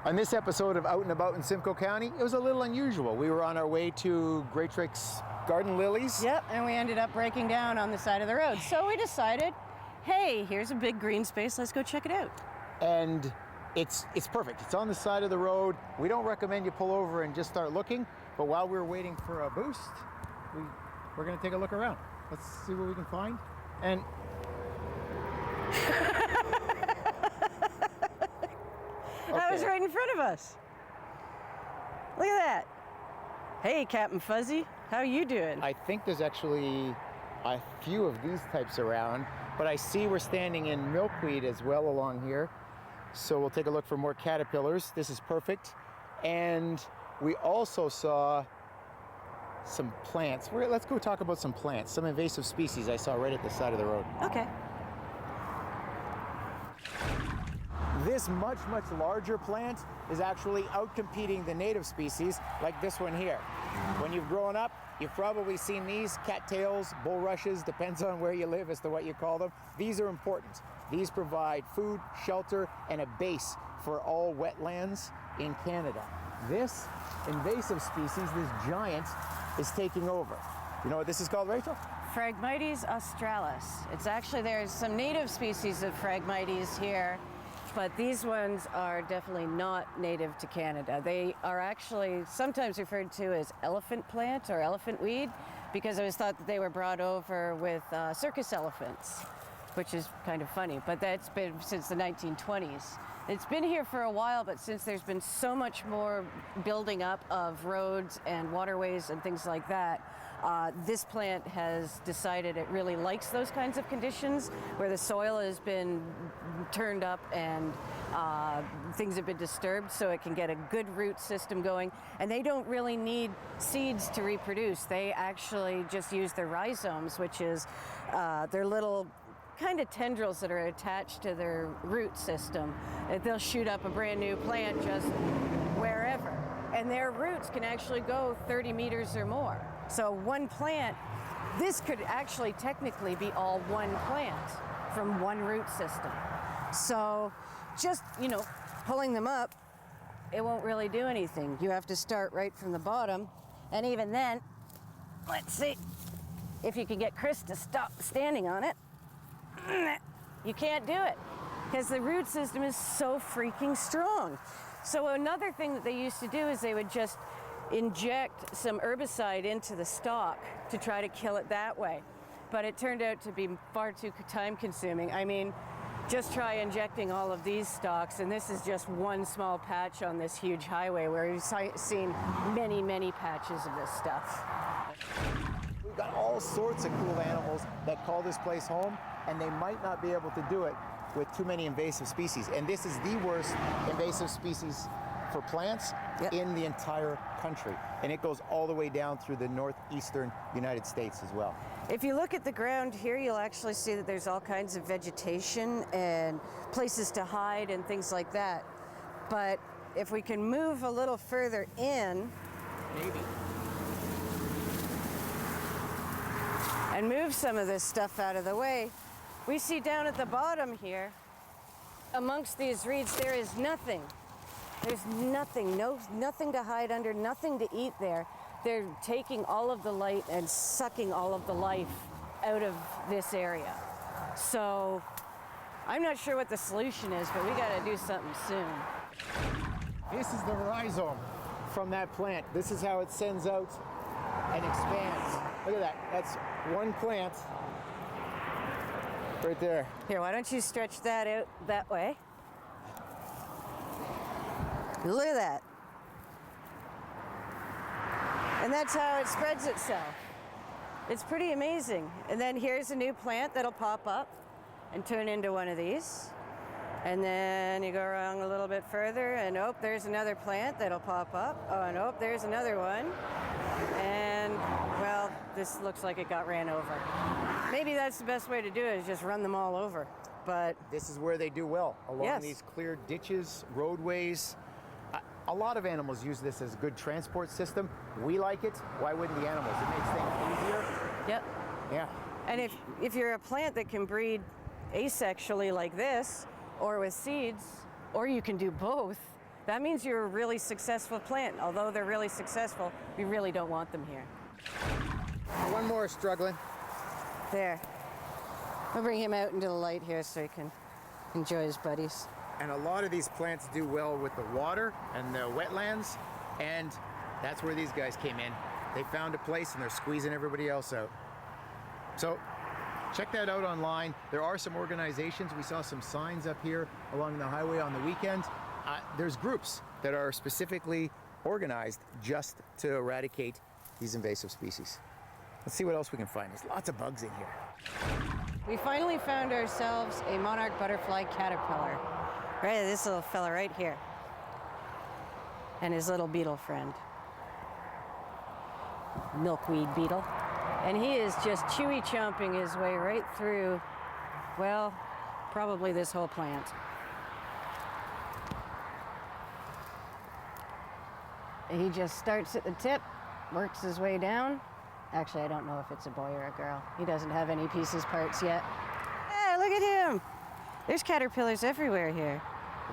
On this episode of Out and About in Simcoe County, it was a little unusual. We were on our way to Gratrix Garden Lilies. Yep, and we ended up breaking down on the side of the road. So we decided, hey, here's a big green space, let's go check it out. And it's perfect. It's on the side of the road. We don't recommend you pull over and just start looking, but while we're waiting for a boost, we're gonna take a look around. Let's see what we can find. And That was right in front of us. Look at that. Hey, Captain Fuzzy, how you doing? I think there's actually a few of these types around, but I see we're standing in milkweed as well along here. So we'll take a look for more caterpillars. This is perfect. And we also saw some plants. Let's go talk about some plants, some invasive species I saw right at the side of the road. Okay. This much larger plant is actually outcompeting the native species like this one here. When you've grown up, you've probably seen these cattails, bulrushes, depends on where you live as to what you call them. These are important. These provide food, shelter, and a base for all wetlands in Canada. This invasive species, this giant, is taking over. You know what this is called, Rachel? Phragmites australis. It's actually, there's some native species of Phragmites here, but these ones are definitely not native to Canada. They are actually sometimes referred to as elephant plant or elephant weed because it was thought that they were brought over with circus elephants, which is kind of funny, but that's been since the 1920s. It's been here for a while, but since there's been so much more building up of roads and waterways and things like that, this plant has decided it really likes those kinds of conditions where the soil has been turned up and things have been disturbed, so it can get a good root system going. And they don't really need seeds to reproduce. They actually just use their rhizomes, which is their little kind of tendrils that are attached to their root system. They'll shoot up a brand new plant just wherever. And their roots can actually go 30 meters or more. So one plant, this could actually technically be all one plant from one root system. So just, pulling them up, it won't really do anything. You have to start right from the bottom. And even then, let's see if you can get Chris to stop standing on it. You can't do it because the root system is so freaking strong. So another thing that they used to do is they would just inject some herbicide into the stalk to try to kill it that way. But it turned out to be far too time consuming. I mean, just try injecting all of these stalks, and this is just one small patch on this huge highway where we've seen many patches of this stuff. We've got all sorts of cool animals that call this place home, and they might not be able to do it with too many invasive species. And this is the worst invasive species for plants in the entire country. And it goes all the way down through the northeastern United States as well. If you look at the ground here, you'll actually see that there's all kinds of vegetation and places to hide and things like that. But if we can move a little further in, and move some of this stuff out of the way, we see down at the bottom here, amongst these reeds, there is nothing. There's nothing, nothing to hide under, nothing to eat there. They're taking all of the light and sucking all of the life out of this area. So I'm not sure what the solution is, but we gotta do something soon. This is the rhizome from that plant. This is how it sends out and expands. Look at that, that's one plant right there. Here, why don't you stretch that out that way? Look at that. And that's how it spreads itself. It's pretty amazing. And then here's a new plant that'll pop up and turn into one of these. And then you go around a little bit further and there's another plant that'll pop up. Oh, and there's another one. And well, this looks like it got ran over. Maybe that's the best way to do it, is just run them all over. But this is where they do well, along these clear ditches, roadways. A lot of animals use this as a good transport system. We like it. Why wouldn't the animals? It makes things easier. Yep. Yeah. And if you're a plant that can breed asexually like this, or with seeds, or you can do both, that means you're a really successful plant. Although they're really successful, we really don't want them here. One more is struggling. There. I'll bring him out into the light here so he can enjoy his buddies. And a lot of these plants do well with the water and the wetlands, and that's where these guys came in. They found a place and they're squeezing everybody else out. So check that out online. There are some organizations. We saw some signs up here along the highway on the weekends. There's groups that are specifically organized just to eradicate these invasive species. Let's see what else we can find. There's lots of bugs in here. We finally found ourselves a monarch butterfly caterpillar. Right, this little fella right here. And his little beetle friend. Milkweed beetle. And he is just chewy chomping his way right through, well, probably this whole plant. He just starts at the tip, works his way down. Actually, I don't know if it's a boy or a girl. He doesn't have any pieces parts yet. Hey, look at him. There's caterpillars everywhere here.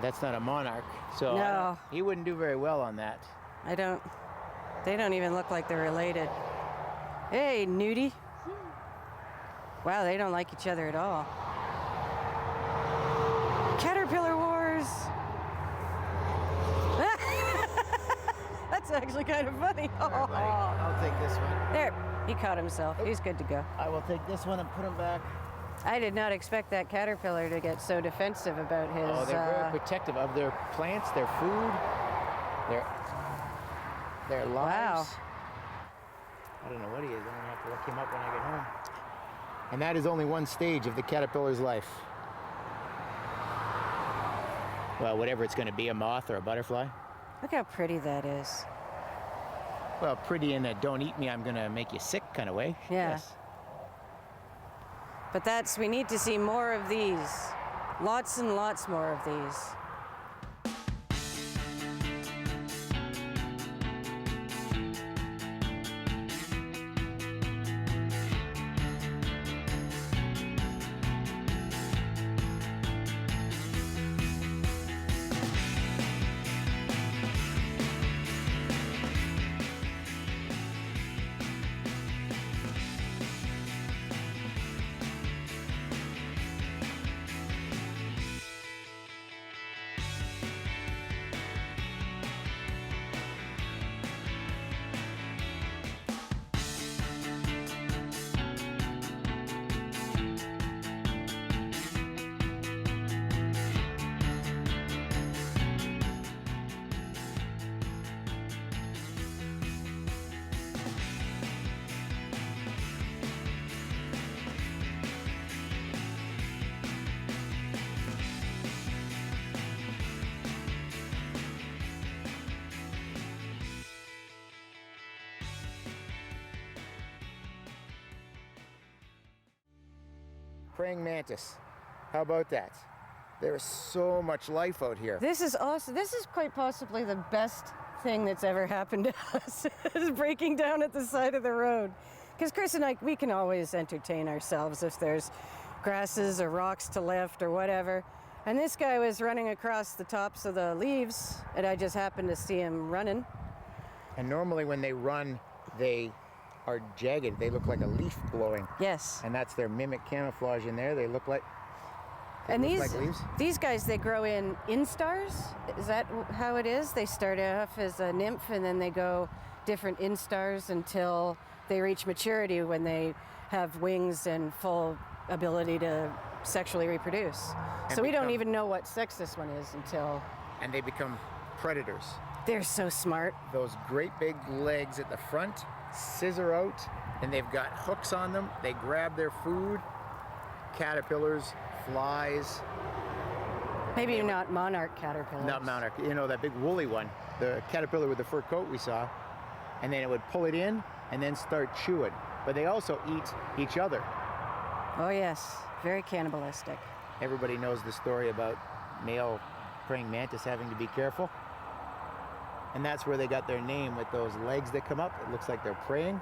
That's not a monarch, so no. He wouldn't do very well on that. They don't even look like they're related. Hey, nudie. Wow, they don't like each other at all. Caterpillar wars. That's actually kind of funny. All right, buddy. I'll take this one. There, he caught himself. He's good to go. I will take this one and put him back. I did not expect that caterpillar to get so defensive about his... Oh, they're very protective of their plants, their food, their lives. Wow. I don't know what he is. I'm going to have to look him up when I get home. And that is only one stage of the caterpillar's life. Well, whatever it's going to be, a moth or a butterfly. Look how pretty that is. Well, pretty in a don't eat me, I'm going to make you sick kind of way. Yeah. Yes. But we need to see more of these. Lots and lots more of these. Praying mantis. How about that? There is so much life out here. This is awesome. This is quite possibly the best thing that's ever happened to us, is breaking down at the side of the road. Because Chris and I, we can always entertain ourselves if there's grasses or rocks to lift or whatever. And this guy was running across the tops of the leaves, and I just happened to see him running. And normally when they run, they are jagged. They look like a leaf blowing. Yes. And that's their mimic camouflage in there. They look like leaves. These guys, they grow in instars. Is that how it is? They start off as a nymph and then they go different instars until they reach maturity when they have wings and full ability to sexually reproduce. And so we don't even know what sex this one is until... And they become predators. They're so smart. Those great big legs at the front scissor out, and they've got hooks on them. They grab their food. Caterpillars, flies. Maybe not monarch caterpillars. Not monarch. You know, that big woolly one. The caterpillar with the fur coat we saw. And then it would pull it in and then start chewing. But they also eat each other. Oh yes, very cannibalistic. Everybody knows the story about male praying mantis having to be careful. And that's where they got their name, with those legs that come up. It looks like they're praying.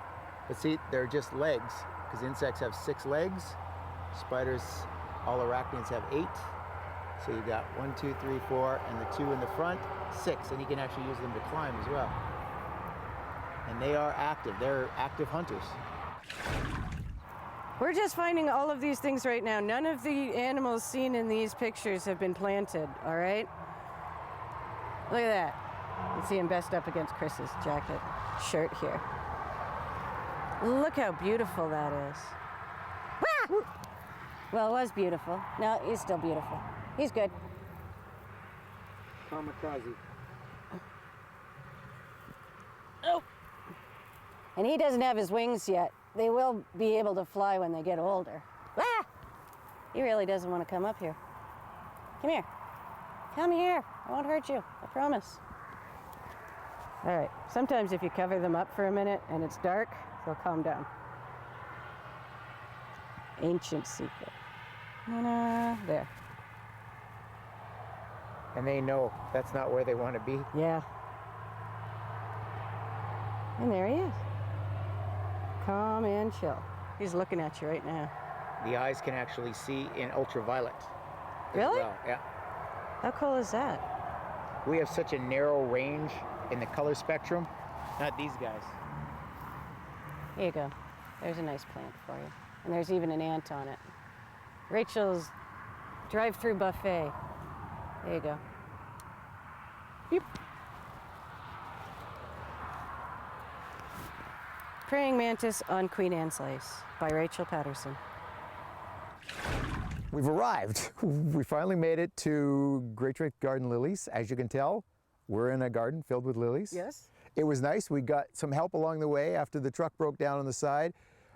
But see, they're just legs, because insects have 6 legs. Spiders, all arachnids have 8. So you got 1, 2, 3, 4, and the 2 in the front, 6, and you can actually use them to climb as well. And they are active. They're active hunters. We're just finding all of these things right now. None of the animals seen in these pictures have been planted, all right? Look at that. You see him best up against Chris's jacket, shirt here. Look how beautiful that is. Ah! Well, it was beautiful. No, he's still beautiful. He's good. Kamikaze. Oh. And he doesn't have his wings yet. They will be able to fly when they get older. Ah! He really doesn't want to come up here. Come here. Come here. I won't hurt you. I promise. All right. Sometimes if you cover them up for a minute and it's dark, they'll calm down. Ancient secret. There. And they know that's not where they want to be. Yeah. And there he is. Calm and chill. He's looking at you right now. The eyes can actually see in ultraviolet. Really? Well. Yeah. How cool is that? We have such a narrow range in the color spectrum. Not these guys. Here you go. There's a nice plant for you. And there's even an ant on it. Rachel's drive-through buffet. There you go. Yep. Praying Mantis on Queen Anne's Lace by Rachel Patterson. We've arrived. We finally made it to Gratrix Garden Lilies. As you can tell, we're in a garden filled with lilies. Yes. It was nice. We got some help along the way after the truck broke down on the side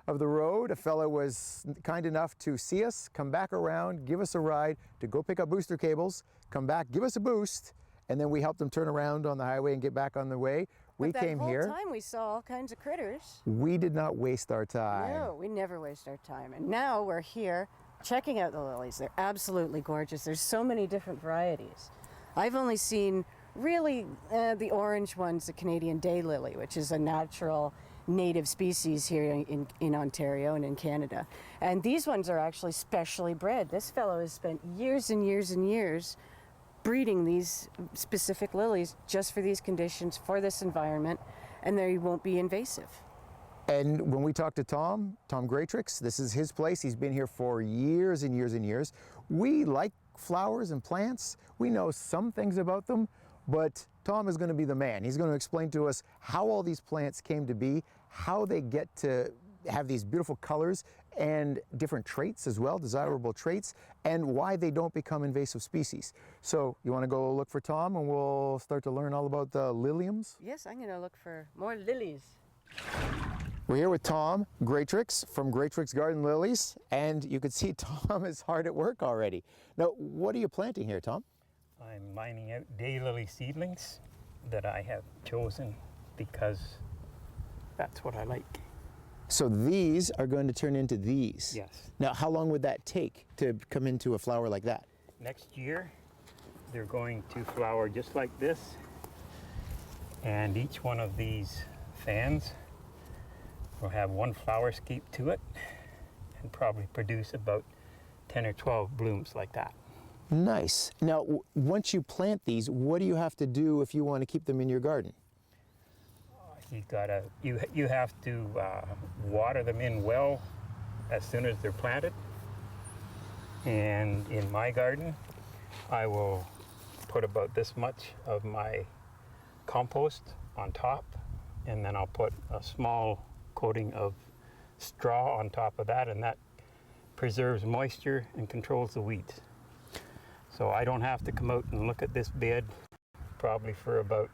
of the road. A fellow was kind enough to see us, come back around, give us a ride to go pick up booster cables, come back, give us a boost, and then we helped him turn around on the highway and get back on the way. We came here. That whole time we saw all kinds of critters. We did not waste our time. No, we never waste our time. And now we're here checking out the lilies. They're absolutely gorgeous. There's so many different varieties. I've only seen really the orange ones, the Canadian daylily, which is a natural native species here in Ontario and in Canada. And these ones are actually specially bred. This fellow has spent years and years and years breeding these specific lilies just for these conditions, for this environment, and they won't be invasive. And when we talked to Tom Gratrix, this is his place. He's been here for years and years and years. We like flowers and plants. We know some things about them, but Tom is going to be the man. He's going to explain to us how all these plants came to be, how they get to have these beautiful colors and different traits as well, desirable traits, and why they don't become invasive species. So you want to go look for Tom and we'll start to learn all about the liliums? Yes, I'm going to look for more lilies. We're here with Tom Gratrix from Gratrix Garden Lilies, and you can see Tom is hard at work already. Now, what are you planting here, Tom? I'm mining out daylily seedlings that I have chosen because that's what I like. So these are going to turn into these? Yes. Now, how long would that take to come into a flower like that? Next year, they're going to flower just like this, and each one of these fans will have one flower scape to it and probably produce about 10 or 12 blooms like that. Nice. Now, once you plant these, what do you have to do if you want to keep them in your garden? You have to water them in well as soon as they're planted. And in my garden, I will put about this much of my compost on top, and then I'll put a small coating of straw on top of that, and that preserves moisture and controls the weeds. So I don't have to come out and look at this bed probably for about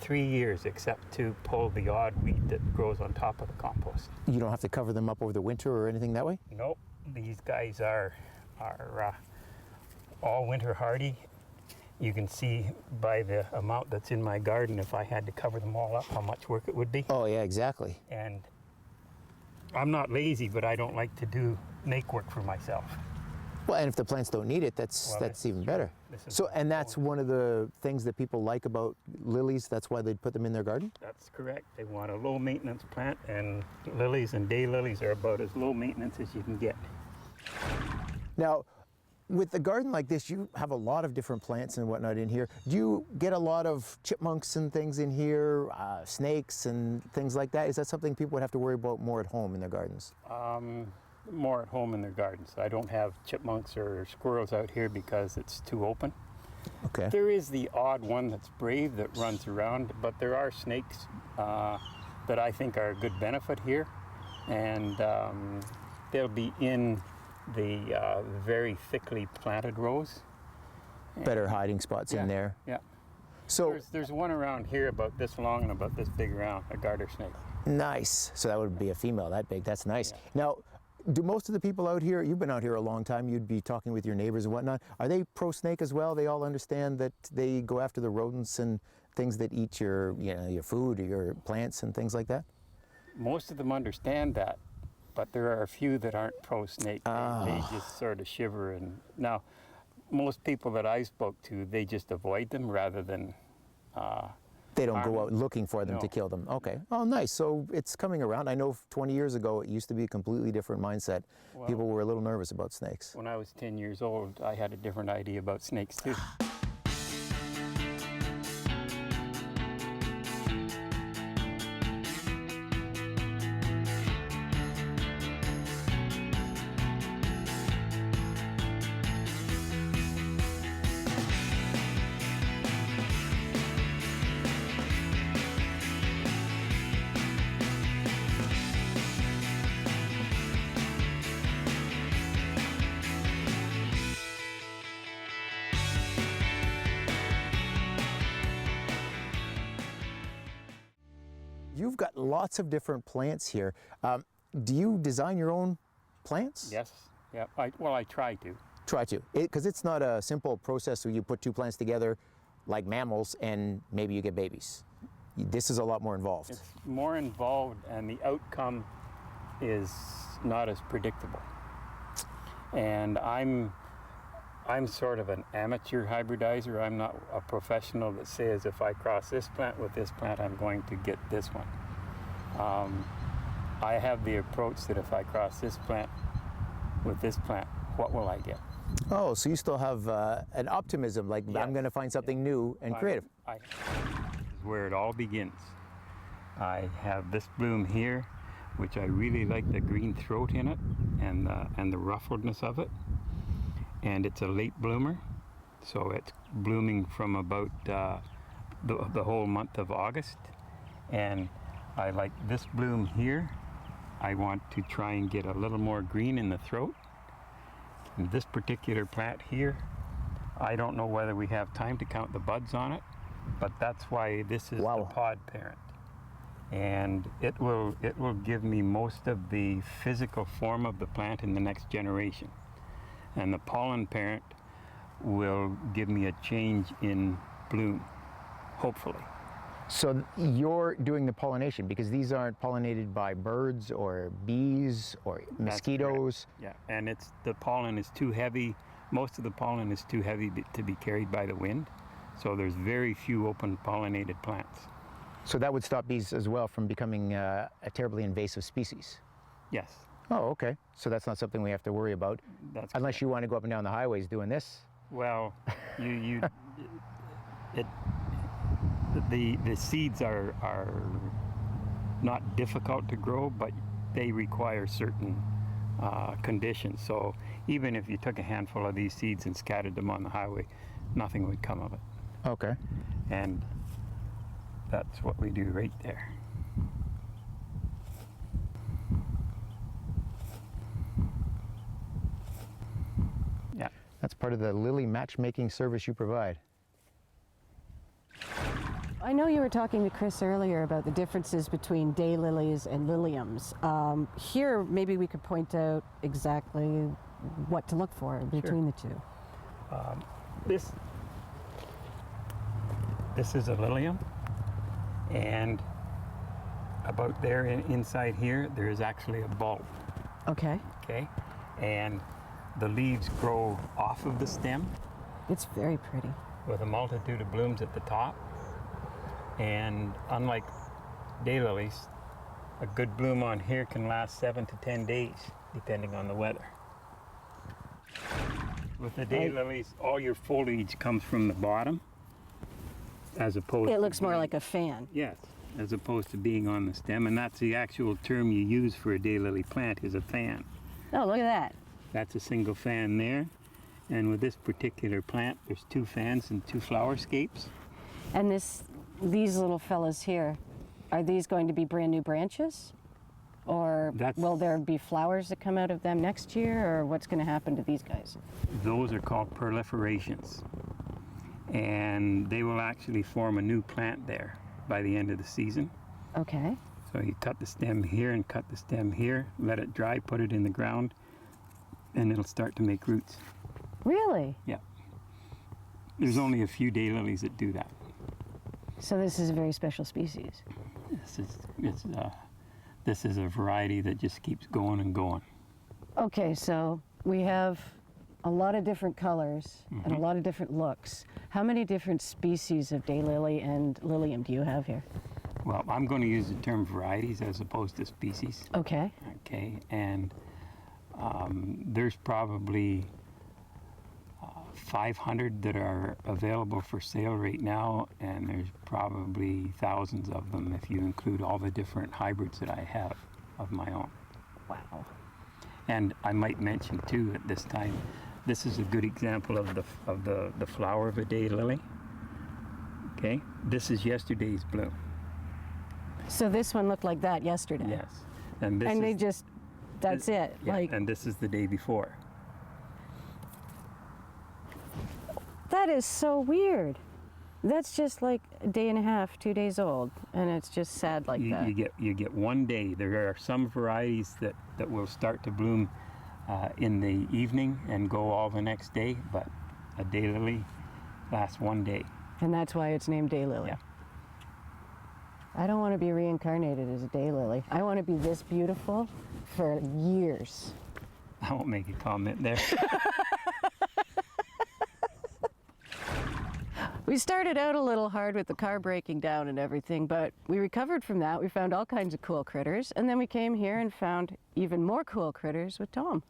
3 years, except to pull the odd weed that grows on top of the compost. You don't have to cover them up over the winter or anything that way? Nope, these guys are all winter hardy. You can see by the amount that's in my garden, if I had to cover them all up, how much work it would be. Oh yeah, exactly. And I'm not lazy, but I don't like to make work for myself. Well, and if the plants don't need it, that's even better. So, and that's one of the things that people like about lilies. That's why they'd put them in their garden? That's correct. They want a low maintenance plant, and lilies and daylilies are about as low maintenance as you can get. Now, with a garden like this, you have a lot of different plants and whatnot in here. Do you get a lot of chipmunks and things in here, snakes and things like that? Is that something people would have to worry about more at home in their gardens? More at home in their gardens. I don't have chipmunks or squirrels out here because it's too open. Okay. There is the odd one that's brave that runs around, but there are snakes that I think are a good benefit here, and they'll be in the very thickly planted rows. Better hiding spots in there. Yeah. So There's one around here about this long and about this big around, a garter snake. nice. So that would be a female that big. That's nice. Yeah. Now, do most of the people out here, you've been out here a long time, you'd be talking with your neighbors and whatnot, are they pro-snake as well? They all understand that they go after the rodents and things that eat your, your food or your plants and things like that? Most of them understand that, but there are a few that aren't pro-snake. They just sort of shiver. And now, most people that I spoke to, they just avoid them rather than They don't harm go out them. looking for them to No. kill them. Okay. Oh, nice. So it's coming around. I know 20 years ago, it used to be a completely different mindset. People were a little nervous about snakes. When I was 10 years old, I had a different idea about snakes too. You've got lots of different plants here. Do you design your own plants? Yes, yeah. I try to. Try to, because it's not a simple process where you put two plants together like mammals and maybe you get babies. This is a lot more involved. It's more involved, and the outcome is not as predictable. And I'm sort of an amateur hybridizer. I'm not a professional that says if I cross this plant with this plant, I'm going to get this one. I have the approach that if I cross this plant with this plant, what will I get? Oh, so you still have an optimism, like I'm Yes. going to find something new and creative. This is where it all begins. I have this bloom here, which I really like the green throat in it and the ruffledness of it. And it's a late bloomer, so it's blooming from about the whole month of August. And I like this bloom here. I want to try and get a little more green in the throat. And this particular plant here, I don't know whether we have time to count the buds on it, but that's why this is Wow. the pod parent. And it will give me most of the physical form of the plant in the next generation. And the pollen parent will give me a change in bloom, hopefully. So you're doing the pollination because these aren't pollinated by birds or bees or mosquitoes. Yeah, and the pollen is too heavy. Most of the pollen is too heavy to be carried by the wind. So there's very few open pollinated plants. So that would stop bees as well from becoming a terribly invasive species. Yes, Oh, okay. So that's not something we have to worry about. that's Unless you want to go up and down the highways doing this. well, the seeds are not difficult to grow, but they require certain conditions. So even if you took a handful of these seeds and scattered them on the highway, nothing would come of it. Okay. And that's what we do right there. Yeah. That's part of the lily matchmaking service you provide. I know you were talking to Chris earlier about the differences between daylilies and liliums. Here, maybe we could point out exactly what to look for between the two. This is a lilium, and about there inside here, there is actually a bulb. Okay. Okay, and the leaves grow off of the stem It's very pretty. with a multitude of blooms at the top. And unlike daylilies, a good bloom on here can last 7 to 10 days, depending on the weather. With the daylilies, all your foliage comes from the bottom, as opposed. It looks more like a fan. Yes, as opposed to being on the stem, and that's the actual term you use for a daylily plant, is a fan. Oh, look at that. That's a single fan there, and with this particular plant, there's 2 fans and 2 flower scapes. And these little fellas here, are these going to be brand new branches? Or will there be flowers that come out of them next year, or what's going to happen to these guys? Those are called proliferations, and they will actually form a new plant there by the end of the season. Okay. So you cut the stem here and cut the stem here, let it dry, put it in the ground, and it'll start to make roots. Really? Yeah. There's only a few daylilies that do that. So this is a very special species. This is a variety that just keeps going and going. Okay, so we have a lot of different colors and a lot of different looks. How many different species of daylily and lilium do you have here? Well, I'm going to use the term varieties as opposed to species. Okay. Okay, and there's probably 500 that are available for sale right now, and there's probably thousands of them if you include all the different hybrids that I have of my own. Wow. And I might mention too at this time, this is a good example of the flower of a daylily. Okay, this is yesterday's bloom. So this one looked like that yesterday. Yes, and this And they is, just, that's it. yeah, Like, and this is the day before. that is so weird. That's just like a day and a half, 2 days old, and it's just sad like that. You get one day. There are some varieties that will start to bloom in the evening and go all the next day, but a daylily lasts one day. And that's why it's named daylily. Yeah. I don't want to be reincarnated as a daylily. I want to be this beautiful for years. I won't make a comment there. We started out a little hard with the car breaking down and everything, but we recovered from that. We found all kinds of cool critters, and then we came here and found even more cool critters with Tom.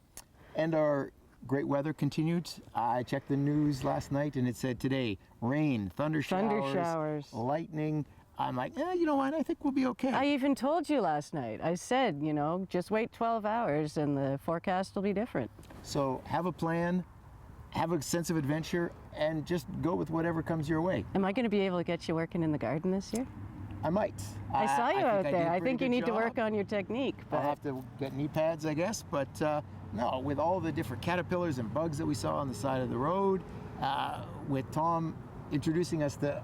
And our great weather continued. I checked the news last night and it said today, rain, thunder showers, lightning. I'm like, yeah, you know what? I think we'll be okay. I even told you last night. I said, you know, just wait 12 hours and the forecast will be different. So have a plan, have a sense of adventure, and just go with whatever comes your way. Am I going to be able to get you working in the garden this year? I might. I saw you out think there. did a I pretty think you good need to job. work on your technique. I'll But have to get knee pads, I guess, but no, with all the different caterpillars and bugs that we saw on the side of the road, with Tom introducing us to,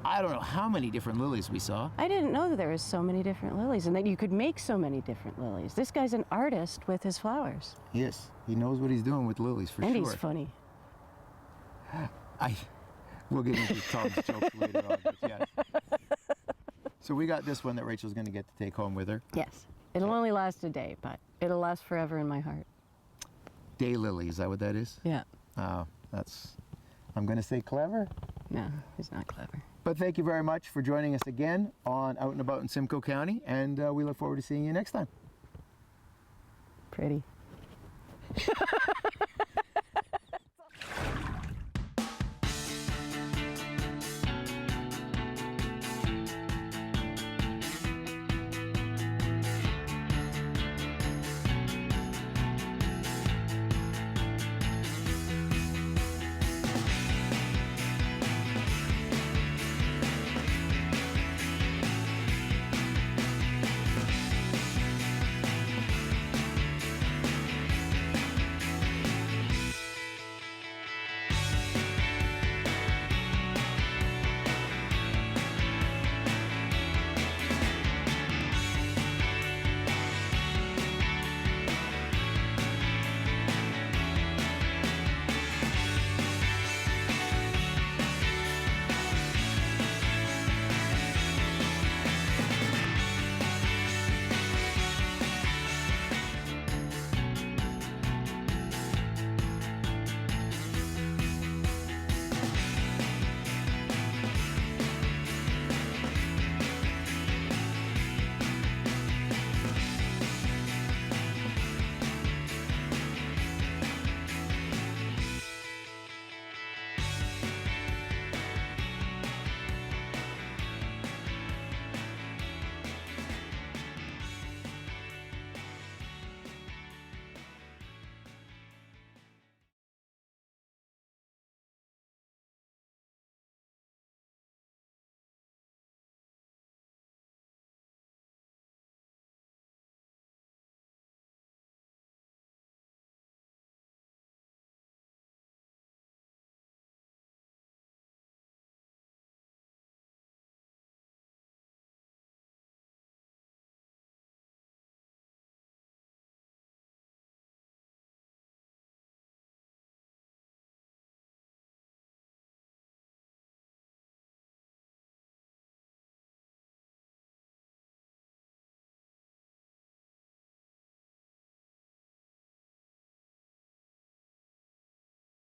I don't know how many different lilies we saw. I didn't know that there was so many different lilies and that you could make so many different lilies. This guy's an artist with his flowers. Yes, he knows what he's doing with lilies for And sure. he's funny. We'll get into Tom's jokes later on, but yeah. So we got this one that Rachel's going to get to take home with her. Yes. It'll only last a day, but it'll last forever in my heart. Daylily, is that what that is? Yeah. That's, I'm going to say clever. No, he's not clever. But thank you very much for joining us again on Out and About in Simcoe County, and we look forward to seeing you next time. Pretty.